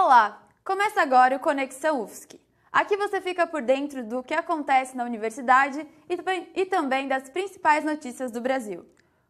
Olá! Começa agora o Conexão UFSC. Aqui você fica por dentro do que acontece na universidade e também das principais notícias do Brasil.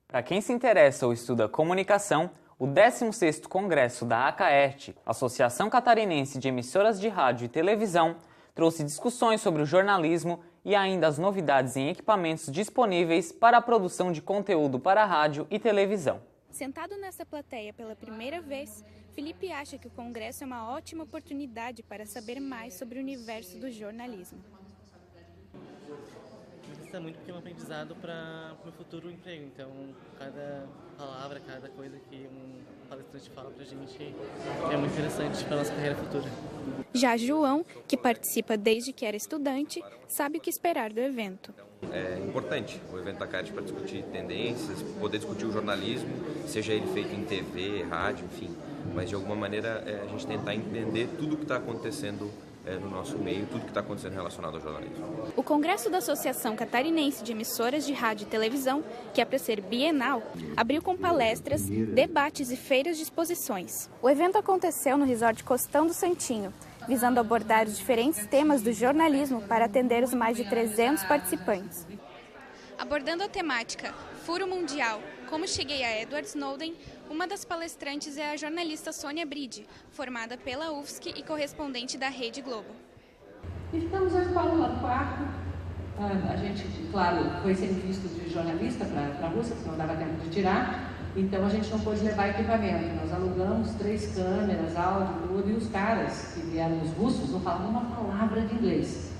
Para quem se interessa ou estuda comunicação, o 16º Congresso da ACAERT, Associação Catarinense de Emissoras de Rádio e Televisão, trouxe discussões sobre o jornalismo e ainda as novidades em equipamentos disponíveis para a produção de conteúdo para rádio e televisão. Sentado nessa plateia pela primeira vez, Felipe acha que o Congresso é uma ótima oportunidade para saber mais sobre o universo do jornalismo. Me gusta muito porque é um aprendizado para o meu futuro emprego. Então, cada palavra, cada coisa que um palestrante fala para a gente é muito interessante para a nossa carreira futura. Já João, que participa desde que era estudante, sabe o que esperar do evento. É importante o evento da ACAERT para discutir tendências, poder discutir o jornalismo, seja ele feito em TV, rádio, enfim. Mas de alguma maneira a gente tentar entender tudo o que está acontecendo no nosso meio, tudo que está acontecendo relacionado ao jornalismo. O Congresso da Associação Catarinense de Emissoras de Rádio e Televisão, que é para ser bienal, abriu com palestras, debates e feiras de exposições. O evento aconteceu no Resort Costão do Santinho, visando abordar os diferentes temas do jornalismo para atender os mais de 300 participantes. Abordando a temática Furo Mundial, como cheguei a Edward Snowden, uma das palestrantes é a jornalista Sônia Bride, formada pela UFSC e correspondente da Rede Globo. E ficamos eu e o Paulo lá no quarto. A gente, claro, foi sem visto de jornalista para a Rússia, porque não dava tempo de tirar, então a gente não pôde levar equipamento. Nós alugamos 3 câmeras, áudio, tudo, e os caras, que vieram os russos, não falavam uma palavra de inglês.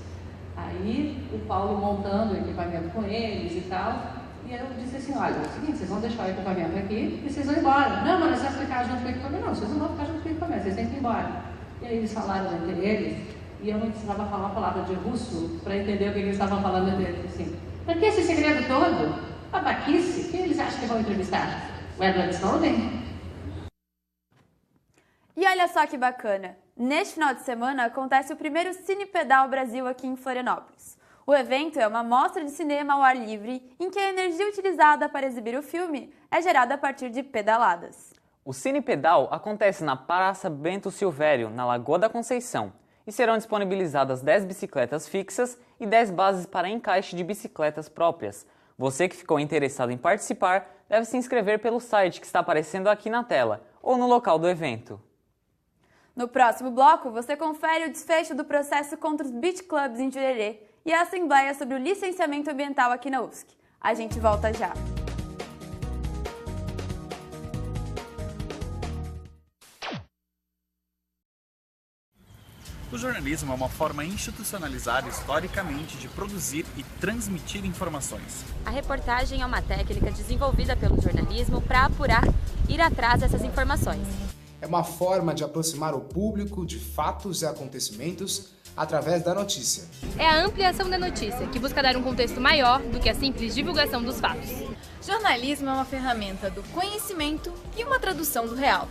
Aí o Paulo montando o equipamento com eles e tal, e eu disse assim, olha, é o seguinte, vocês vão deixar o equipamento aqui e vocês vão embora. Não, mas nós vamos ficar junto com o equipamento. Não, vocês não vão ficar junto com o equipamento, vocês têm que ir embora. E aí eles falaram entre eles, e eu não precisava falar uma palavra de russo para entender o que eles estavam falando entre eles. Assim, para que esse segredo todo? Babaquice? Quem eles acham que vão entrevistar? O Edward Snowden? E olha só que bacana! Neste final de semana acontece o primeiro Cinepedal Brasil aqui em Florianópolis. O evento é uma mostra de cinema ao ar livre em que a energia utilizada para exibir o filme é gerada a partir de pedaladas. O Cinepedal acontece na Praça Bento Silvério, na Lagoa da Conceição, e serão disponibilizadas 10 bicicletas fixas e 10 bases para encaixe de bicicletas próprias. Você que ficou interessado em participar deve se inscrever pelo site que está aparecendo aqui na tela ou no local do evento. No próximo bloco, você confere o desfecho do processo contra os beach clubs em Jurerê e a assembleia sobre o licenciamento ambiental aqui na UFSC. A gente volta já. O jornalismo é uma forma institucionalizada historicamente de produzir e transmitir informações. A reportagem é uma técnica desenvolvida pelo jornalismo para apurar, ir atrás dessas informações. É uma forma de aproximar o público de fatos e acontecimentos através da notícia. É a ampliação da notícia, que busca dar um contexto maior do que a simples divulgação dos fatos. Jornalismo é uma ferramenta do conhecimento e uma tradução do real.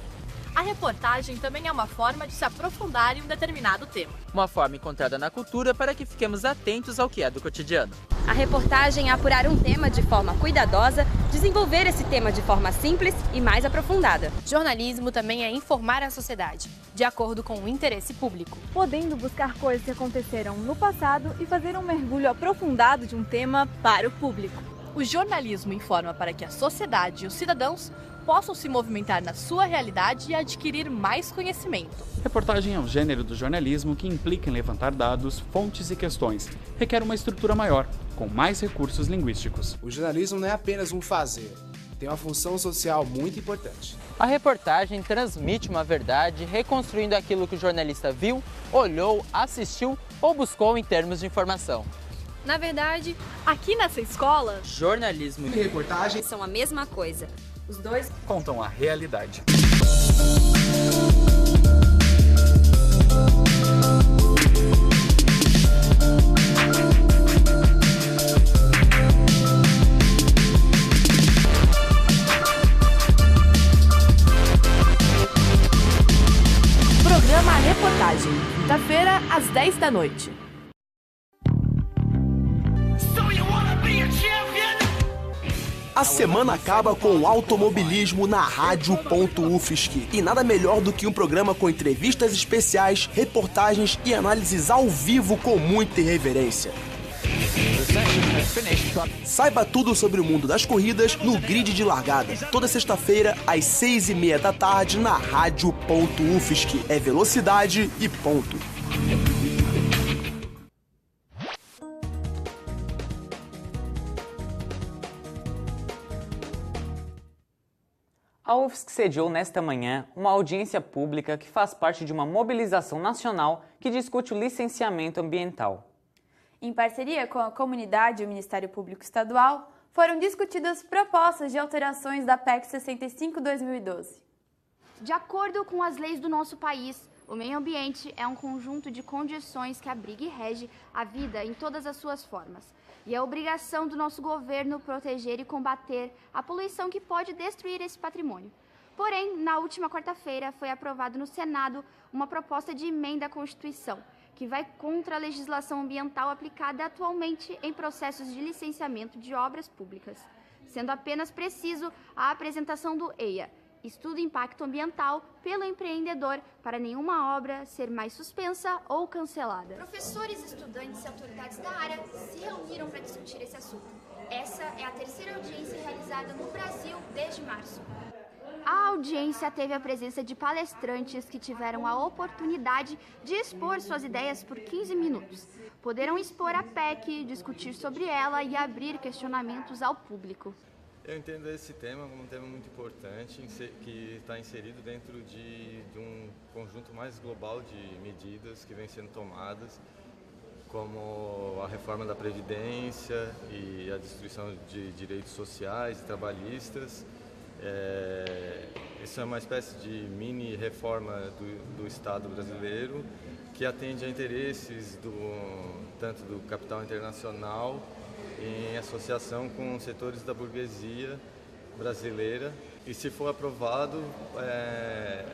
A reportagem também é uma forma de se aprofundar em um determinado tema. Uma forma encontrada na cultura para que fiquemos atentos ao que é do cotidiano. A reportagem é apurar um tema de forma cuidadosa, desenvolver esse tema de forma simples e mais aprofundada. Jornalismo também é informar a sociedade, de acordo com o interesse público. Podendo buscar coisas que aconteceram no passado e fazer um mergulho aprofundado de um tema para o público. O jornalismo informa para que a sociedade e os cidadãos possam se movimentar na sua realidade e adquirir mais conhecimento. Reportagem é um gênero do jornalismo que implica em levantar dados, fontes e questões. Requer uma estrutura maior, com mais recursos linguísticos. O jornalismo não é apenas um fazer, tem uma função social muito importante. A reportagem transmite uma verdade, reconstruindo aquilo que o jornalista viu, olhou, assistiu ou buscou em termos de informação. Na verdade, aqui nessa escola, jornalismo e reportagem são a mesma coisa. Os dois contam a realidade. Programa Reportagem, quinta-feira, às 10 da noite. A semana acaba com o automobilismo na Rádio.UFSC. E nada melhor do que um programa com entrevistas especiais, reportagens e análises ao vivo com muita irreverência. Saiba tudo sobre o mundo das corridas no grid de largada. Toda sexta-feira, às 6h30 da tarde, na Rádio.UFSC. É velocidade e ponto. A UFSC sediou nesta manhã uma audiência pública que faz parte de uma mobilização nacional que discute o licenciamento ambiental. Em parceria com a comunidade e o Ministério Público Estadual, foram discutidas propostas de alterações da PEC 65/2012. De acordo com as leis do nosso país, o meio ambiente é um conjunto de condições que abriga e rege a vida em todas as suas formas. E é obrigação do nosso governo proteger e combater a poluição que pode destruir esse patrimônio. Porém, na última quarta-feira foi aprovado no Senado uma proposta de emenda à Constituição, que vai contra a legislação ambiental aplicada atualmente em processos de licenciamento de obras públicas, sendo apenas preciso a apresentação do EIA, Estudo Impacto Ambiental, pelo empreendedor, para nenhuma obra ser mais suspensa ou cancelada. Professores, estudantes e autoridades da área se reuniram para discutir esse assunto. Essa é a terceira audiência realizada no Brasil desde março. A audiência teve a presença de palestrantes que tiveram a oportunidade de expor suas ideias por 15 minutos. Poderão expor a PEC, discutir sobre ela e abrir questionamentos ao público. Eu entendo esse tema como um tema muito importante, que está inserido dentro de um conjunto mais global de medidas que vêm sendo tomadas, como a reforma da Previdência e a destruição de direitos sociais e trabalhistas. Isso é uma espécie de mini reforma do Estado brasileiro que atende a interesses tanto do capital internacional em associação com setores da burguesia brasileira. E se for aprovado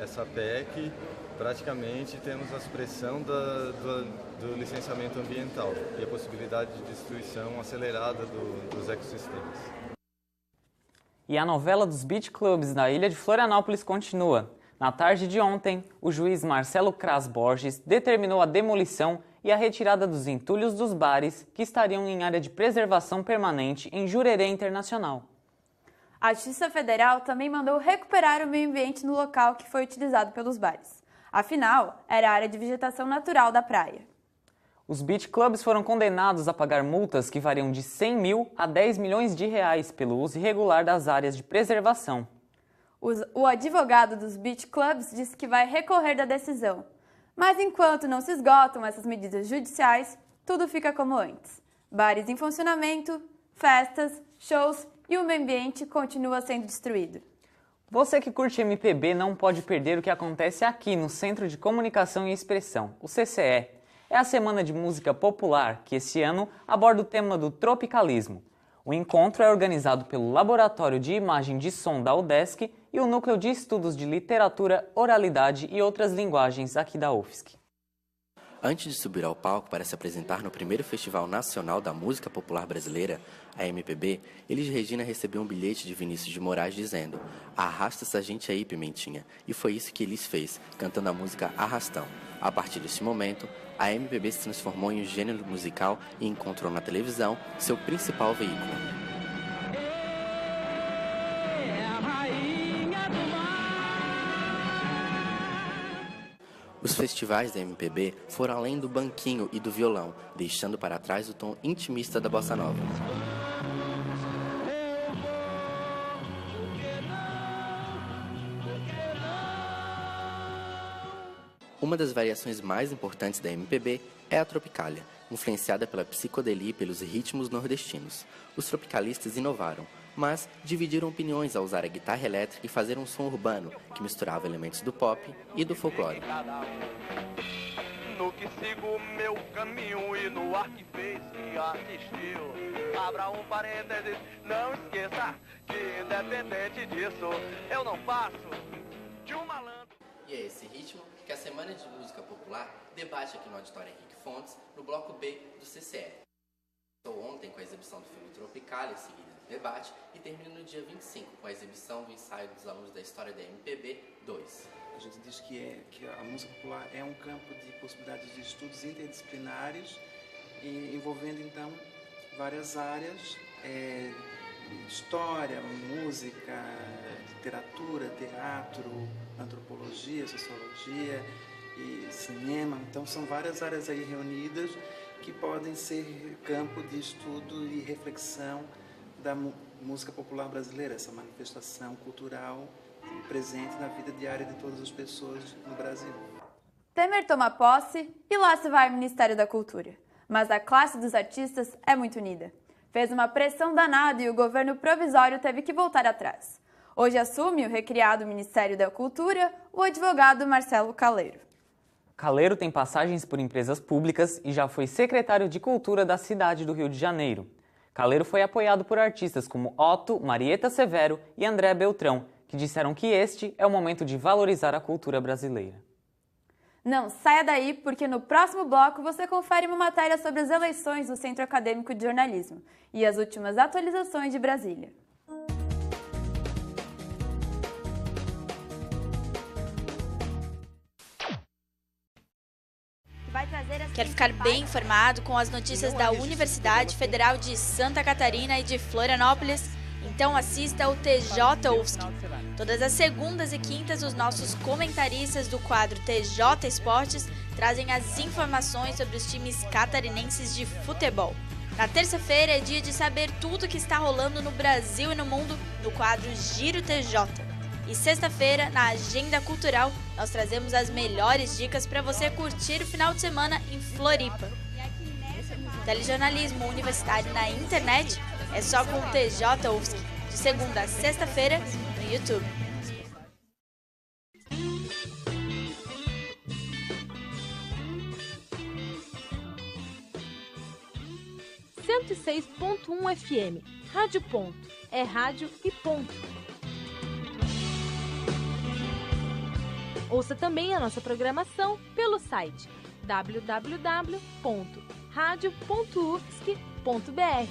essa PEC, praticamente temos a supressão do licenciamento ambiental e a possibilidade de destruição acelerada dos ecossistemas. E a novela dos beach clubs na ilha de Florianópolis continua. Na tarde de ontem, o juiz Marcelo Cras Borges determinou a demolição e a retirada dos entulhos dos bares que estariam em área de preservação permanente em Jurerê Internacional. A Justiça Federal também mandou recuperar o meio ambiente no local que foi utilizado pelos bares. Afinal, era a área de vegetação natural da praia. Os beach clubs foram condenados a pagar multas que variam de 100 mil a 10 milhões de reais pelo uso irregular das áreas de preservação. O advogado dos beach clubs disse que vai recorrer da decisão. Mas enquanto não se esgotam essas medidas judiciais, tudo fica como antes. Bares em funcionamento, festas, shows e o meio ambiente continua sendo destruído. Você que curte MPB não pode perder o que acontece aqui no Centro de Comunicação e Expressão, o CCE. É a Semana de Música Popular, que esse ano aborda o tema do tropicalismo. O encontro é organizado pelo Laboratório de Imagem de Som da UDESC e o Núcleo de Estudos de Literatura, Oralidade e Outras Linguagens aqui da UFSC. Antes de subir ao palco para se apresentar no primeiro Festival Nacional da Música Popular Brasileira, a MPB, Elis Regina recebeu um bilhete de Vinícius de Moraes dizendo: "Arrasta essa gente aí, Pimentinha." E foi isso que Elis fez, cantando a música Arrastão. A partir desse momento, a MPB se transformou em um gênero musical e encontrou na televisão seu principal veículo. Os festivais da MPB foram além do banquinho e do violão, deixando para trás o tom intimista da bossa nova. Uma das variações mais importantes da MPB é a tropicália, influenciada pela psicodelia e pelos ritmos nordestinos. Os tropicalistas inovaram, mas dividiram opiniões ao usar a guitarra elétrica e fazer um som urbano que misturava elementos do pop e do folclore. No que sigo meu caminho e no ar que fez e assistiu. Abra um parênteses, não esqueça que independente disso, eu não passo de um malandro. E é esse ritmo que a Semana de Música Popular debate aqui no Auditório Henrique Fontes, no bloco B do CCE. Ontem com a exibição do filme Tropicália, seguida debate e termina no dia 25 com a exibição do ensaio dos alunos da História da MPB 2. A gente diz que a música popular é um campo de possibilidades de estudos interdisciplinares, envolvendo então várias áreas, história, música, literatura, teatro, antropologia, sociologia e cinema. Então são várias áreas aí reunidas que podem ser campo de estudo e reflexão da música popular brasileira, essa manifestação cultural presente na vida diária de todas as pessoas no Brasil. Temer toma posse e lá se vai o Ministério da Cultura. Mas a classe dos artistas é muito unida. Fez uma pressão danada e o governo provisório teve que voltar atrás. Hoje assume o recriado Ministério da Cultura o advogado Marcelo Caleiro. Caleiro tem passagens por empresas públicas e já foi secretário de Cultura da cidade do Rio de Janeiro. Caleiro foi apoiado por artistas como Otto, Marieta Severo e André Beltrão, que disseram que este é o momento de valorizar a cultura brasileira. Não saia daí, porque no próximo bloco você confere uma matéria sobre as eleições do Centro Acadêmico de Jornalismo e as últimas atualizações de Brasília. Quer ficar bem informado com as notícias da Universidade Federal de Santa Catarina e de Florianópolis? Então assista ao TJ UFSC. Todas as segundas e quintas, os nossos comentaristas do quadro TJ Esportes trazem as informações sobre os times catarinenses de futebol. Na terça-feira é dia de saber tudo o que está rolando no Brasil e no mundo no quadro Giro TJ. E sexta-feira, na Agenda Cultural, nós trazemos as melhores dicas para você curtir o final de semana em Floripa. Telejornalismo universitário na internet é só com o TJ UFSC, de segunda a sexta-feira, no YouTube. .106.1 FM, Rádio Ponto. É rádio e ponto. Ouça também a nossa programação pelo site www.radio.ufsc.br.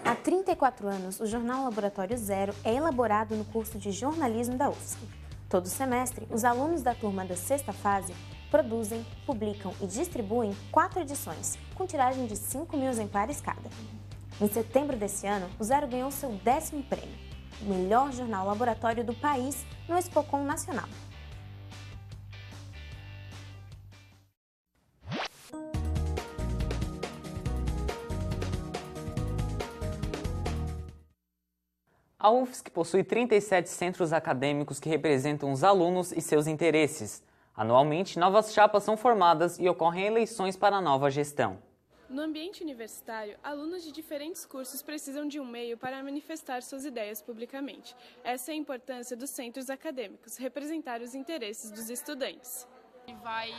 Há 34 anos, o jornal Laboratório Zero é elaborado no curso de jornalismo da UFSC. Todo semestre, os alunos da turma da sexta fase produzem, publicam e distribuem 4 edições, com tiragem de 5.000 exemplares cada. Em setembro desse ano, o Zero ganhou seu 10º prêmio, o melhor jornal laboratório do país no Expocom Nacional. A UFSC possui 37 centros acadêmicos que representam os alunos e seus interesses. Anualmente, novas chapas são formadas e ocorrem eleições para a nova gestão. No ambiente universitário, alunos de diferentes cursos precisam de um meio para manifestar suas ideias publicamente. Essa é a importância dos centros acadêmicos, representar os interesses dos estudantes. Ele vai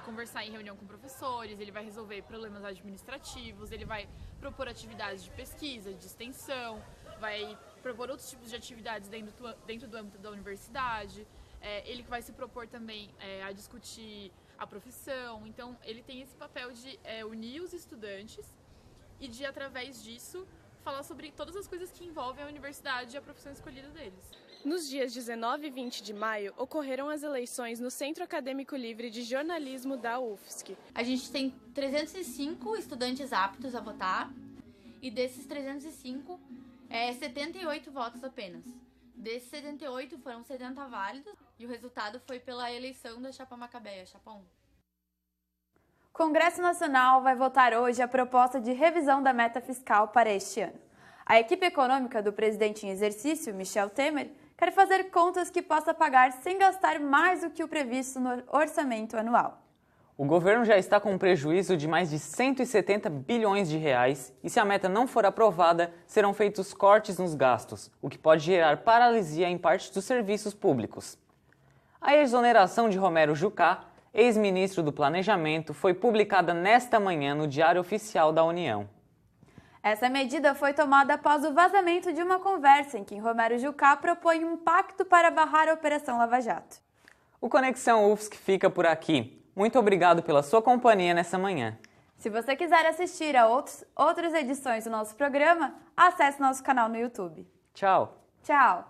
conversar em reunião com professores, ele vai resolver problemas administrativos, ele vai propor atividades de pesquisa, de extensão, vai propor outros tipos de atividades dentro do âmbito da universidade. Ele vai se propor também a discutir a profissão. Então, ele tem esse papel de unir os estudantes e de, através disso, falar sobre todas as coisas que envolvem a universidade e a profissão escolhida deles. Nos dias 19 e 20 de maio, ocorreram as eleições no Centro Acadêmico Livre de Jornalismo da UFSC. A gente tem 305 estudantes aptos a votar e desses 305, 78 votos apenas. Desses 78 foram 70 válidos e o resultado foi pela eleição da Chapa Macabeia, Chapa 1. O Congresso Nacional vai votar hoje a proposta de revisão da meta fiscal para este ano. A equipe econômica do presidente em exercício, Michel Temer, quer fazer contas que possa pagar sem gastar mais do que o previsto no orçamento anual. O governo já está com um prejuízo de mais de 170 bilhões de reais e, se a meta não for aprovada, serão feitos cortes nos gastos, o que pode gerar paralisia em parte dos serviços públicos. A exoneração de Romero Jucá, ex-ministro do Planejamento, foi publicada nesta manhã no Diário Oficial da União. Essa medida foi tomada após o vazamento de uma conversa em que Romero Jucá propõe um pacto para barrar a Operação Lava Jato. O Conexão UFSC fica por aqui. Muito obrigado pela sua companhia nessa manhã. Se você quiser assistir a outras edições do nosso programa, acesse nosso canal no YouTube. Tchau! Tchau!